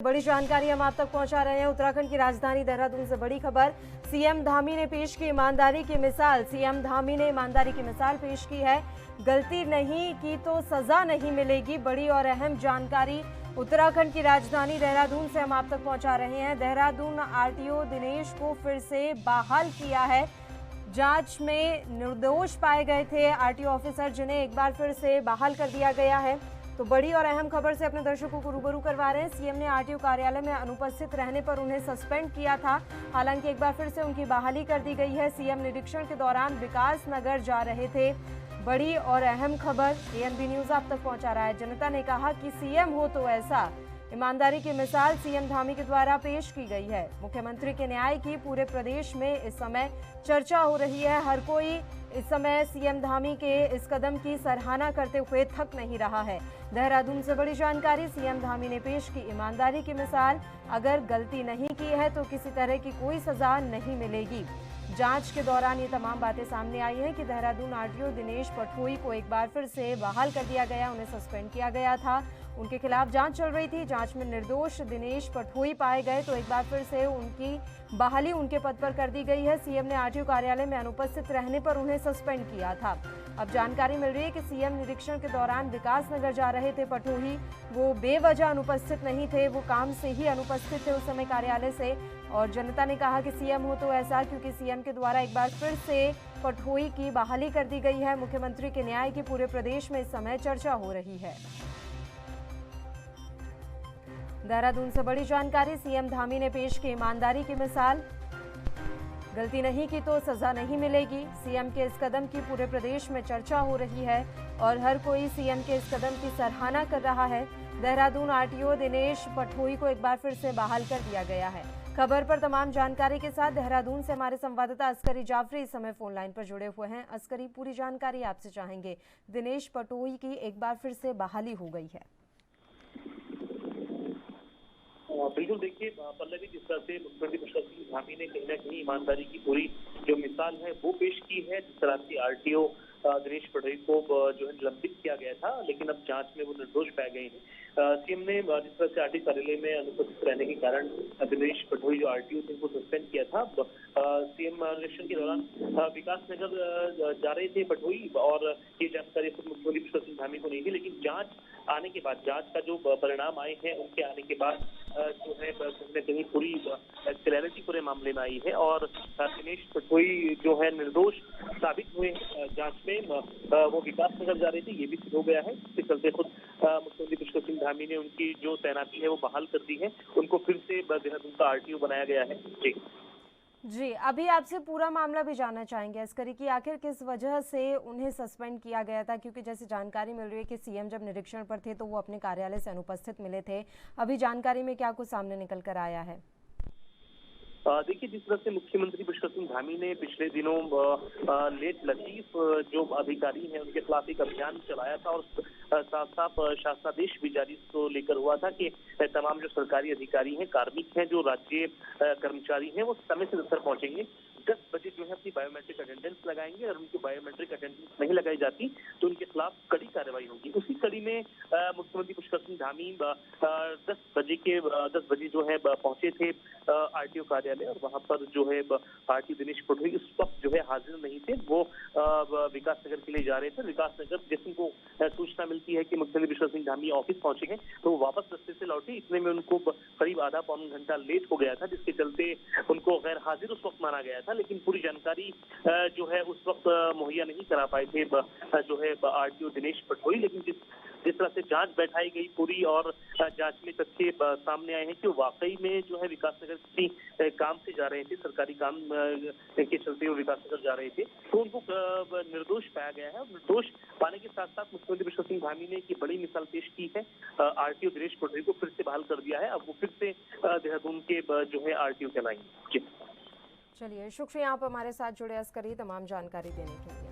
बड़ी जानकारी हम आप तक पहुंचा रहे हैं। उत्तराखंड की राजधानी देहरादून से बड़ी खबर। सीएम धामी ने पेश की ईमानदारी की मिसाल। सीएम धामी ने ईमानदारी की मिसाल पेश की है। गलती नहीं की तो सजा नहीं मिलेगी। बड़ी और अहम जानकारी उत्तराखंड की राजधानी देहरादून से हम आप तक पहुंचा रहे हैं। देहरादून आरटीओ दिनेश को फिर से बहाल किया है। जांच में निर्दोष पाए गए थे आरटीओ ऑफिसर, जिन्हें एक बार फिर से बहाल कर दिया गया है। तो बड़ी और अहम खबर से अपने दर्शकों को रूबरू करवा रहे हैं। सीएम ने आरटीओ कार्यालय में अनुपस्थित रहने पर उन्हें सस्पेंड किया था। हालांकि एक बार फिर से उनकी बहाली कर दी गई है। सीएम निरीक्षण के दौरान विकास नगर जा रहे थे। बड़ी और अहम खबर एएनबी न्यूज आप तक पहुंचा रहा है। जनता ने कहा कि सीएम हो तो ऐसा। ईमानदारी की मिसाल सीएम धामी के द्वारा पेश की गई है। मुख्यमंत्री के न्याय की पूरे प्रदेश में इस समय चर्चा हो रही है। हर कोई इस समय सीएम धामी के इस कदम की सराहना करते हुए थक नहीं रहा है। देहरादून से बड़ी जानकारी। सीएम धामी ने पेश की ईमानदारी की मिसाल। अगर गलती नहीं की है तो किसी तरह की कोई सजा नहीं मिलेगी। जांच के दौरान ये तमाम बातें सामने आई हैं कि देहरादून आरटीओ दिनेश पठोई को एक बार फिर से बहाल कर दिया गया, उन्हें सस्पेंड किया गया था। उनके खिलाफ जांच चल रही थी। जांच में निर्दोष दिनेश पठोई पाए गए तो एक बार फिर से उनकी बहाली उनके पद पर कर दी गई है। सीएम ने आरटीओ कार्यालय में अनुपस्थित रहने पर उन्हें सस्पेंड किया था। अब जानकारी मिल रही है कि सीएम निरीक्षण के दौरान विकास नगर जा रहे थे पठोई। वो बेवजह अनुपस्थित नहीं थे, वो काम से ही अनुपस्थित थे उस समय कार्यालय से। और जनता ने कहा कि सीएम हो तो ऐसा, क्योंकि सीएम के द्वारा एक बार फिर से पठोई की बहाली कर दी गई है। मुख्यमंत्री के न्याय की पूरे प्रदेश में इस समय चर्चा हो रही है। देहरादून से बड़ी जानकारी। सीएम धामी ने पेश की ईमानदारी की मिसाल। गलती नहीं की तो सजा नहीं मिलेगी। सीएम के इस कदम की पूरे प्रदेश में चर्चा हो रही है और हर कोई सीएम के इस कदम की सराहना कर रहा है। देहरादून आरटीओ दिनेश पठोई को एक बार फिर से बहाल कर दिया गया है। खबर पर तमाम जानकारी के साथ देहरादून से हमारे संवाददाता अस्करी जाफरी इस समय फोन लाइन पर जुड़े हुए हैं। अस्करी, पूरी जानकारी आपसे चाहेंगे। दिनेश पठोई की एक बार फिर से बहाली हो गई है। बिल्कुल, देखिए पल्लवी, जिस तरह से मुख्यमंत्री पुष्कर धामी ने कहीं ना कहीं ईमानदारी की पूरी जो मिसाल है वो पेश की है। जिस तरह से आरटीओ दिनेश पठोई को जो है निलंबित किया गया था, लेकिन अब जांच में वो निर्दोष पाए गए हैं। सीएम ने जिस तरह से आरटीओ कार्यालय में अनुपस्थित रहने के कारण दिनेश पठोई जो आरटीओ थे उनको सस्पेंड किया था। सीएम निरीक्षण के दौरान विकास नगर जा रहे थे पठोई और ये जानकारी मुख्यमंत्री पुष्कर धामी को नहीं थी, लेकिन जांच आने के बाद, जांच का जो परिणाम आए हैं उनके आने के बाद जो है कहीं न कहीं पूरी क्लैरिटी पूरे मामले में आई है और दिनेश पठोई जो है निर्दोष साबित हुए जांच में। वो विकास नगर जा रहे थे, ये भी सिद्ध हो गया है। इसके चलते खुद मुख्यमंत्री पुष्कर सिंह धामी ने उनकी जो तैनाती है वो बहाल कर दी है। उनको फिर से देहरादून का आरटीओ बनाया गया है। जी, अभी आपसे पूरा मामला भी जानना चाहेंगे अस्करी कि आखिर किस वजह से उन्हें सस्पेंड किया गया था, क्योंकि जैसे जानकारी मिल रही है कि सीएम जब निरीक्षण पर थे तो वो अपने कार्यालय से अनुपस्थित मिले थे। अभी जानकारी में क्या कुछ सामने निकल कर आया है? देखिए, जिस तरह से मुख्यमंत्री पुष्कर सिंह धामी ने पिछले दिनों लेट लतीफ जो अधिकारी हैं उनके खिलाफ एक अभियान चलाया था और साथ साथ शासनादेश भी जारी इसको लेकर हुआ था कि तमाम जो सरकारी अधिकारी हैं, कार्मिक हैं, जो राज्य कर्मचारी हैं, वो समय से दफ्तर पहुंचेंगे। 10 बजे जो है अपनी बायोमेट्रिक अटेंडेंस लगाएंगे और उनकी बायोमेट्रिक अटेंडेंस नहीं लगाई जाती तो उनके खिलाफ कड़ी कार्रवाई होगी। उसी कड़ी में मुख्यमंत्री पुष्कर सिंह धामी 10 बजे जो है पहुंचे थे आरटीओ कार्यालय और वहां पर जो है आरटीओ दिनेश पठोई उस वक्त जो है हाजिर नहीं थे। वो विकास नगर के लिए जा रहे थे। विकास नगर जैसे उनको सूचना मिलती है कि मुख्यमंत्री पुष्कर सिंह धामी ऑफिस पहुंचे हैं तो वो वापस रस्ते से लौटे। इतने में उनको करीब आधा पौन घंटा लेट हो गया था, जिसके चलते उनको गैर हाजिर उस वक्त माना गया था। लेकिन पूरी जानकारी जो है उस वक्त मुहैया नहीं करा पाए थे जो है आरटीओ दिनेश पठोई। लेकिन जिस तरह से जांच बैठाई गई पूरी और जांच में तथ्य सामने आए हैं कि वाकई में जो है विकास नगर किसी काम से जा रहे थे, सरकारी काम के चलते वो विकास नगर जा रहे थे, तो उनको निर्दोष पाया गया है। और निर्दोष पाने के साथ साथ मुख्यमंत्री पुष्कर सिंह धामी ने एक बड़ी मिसाल पेश की है। आरटीओ दिनेश पठोई को फिर से बहाल कर दिया है। अब वो फिर से देहरादून के जो है आरटीओ कहलाएंगे। चलिए, शुक्रिया आप हमारे साथ जुड़े अस्करी तमाम जानकारी देने के लिए।